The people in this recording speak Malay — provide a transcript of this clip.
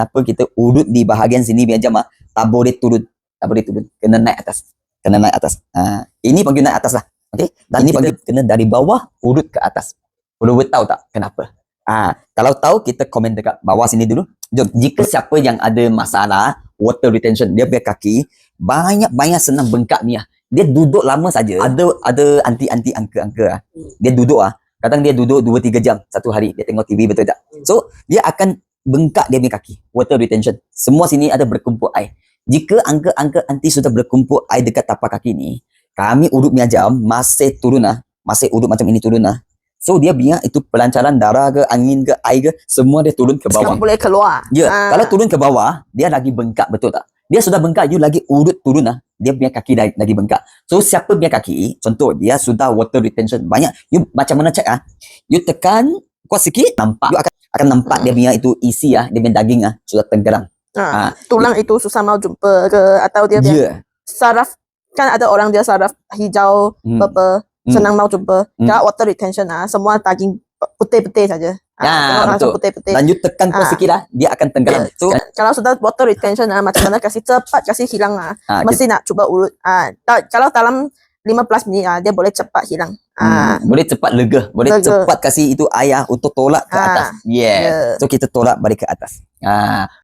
Apa kita urut di bahagian sini biar jam tak boleh turun. Tak boleh turun. Kena naik atas. Kena naik atas. Ini panggil naik atas lah. Okey. Dan ini panggil kena dari bawah urut ke atas. Perlu tahu tak kenapa? Kalau tahu kita komen dekat bawah sini dulu. Jom, jika siapa yang ada masalah water retention, dia punya kaki banyak senang bengkak ni Dia duduk lama saja. Ada anti angka. Dia duduk kadang dia duduk 2-3 jam satu hari. Dia tengok TV, betul tak? So, dia akan bengkak dia punya kaki. Water retention. Semua sini ada berkumpul air. Jika angka anti sudah berkumpul air dekat tapak kaki ni, kami urut punya jam masih turun masih urut macam ini turun So dia biar itu pelancaran darah ke, angin ke, air ke, semua dia turun ke bawah. Sekarang boleh keluar. Ya, kalau turun ke bawah, dia lagi bengkak, betul tak? Dia sudah bengkak, you lagi urut turun dia punya kaki lagi bengkak. So siapa punya kaki, contoh dia sudah water retention banyak, you macam mana cek you tekan kuat sikit, nampak. You akan nampak dia punya itu isi dia punya daging sudah tenggelam. Tulang itu susah mau jumpa ke, atau dia saraf, kan ada orang dia saraf hijau, purple, senang mau jumpa. Kalau water retention semua daging putih-putih saja. Betul. Putih-putih. Dan you tekan kuat sikit dia akan tenggelam. So, kalau sudah water retention macam mana cepat kasih hilang mesti nak cuba urut. Kalau dalam 15 minit dia boleh cepat hilang. Boleh cepat lega. Boleh cepat kasih itu air untuk tolak ke atas. So kita tolak balik ke atas.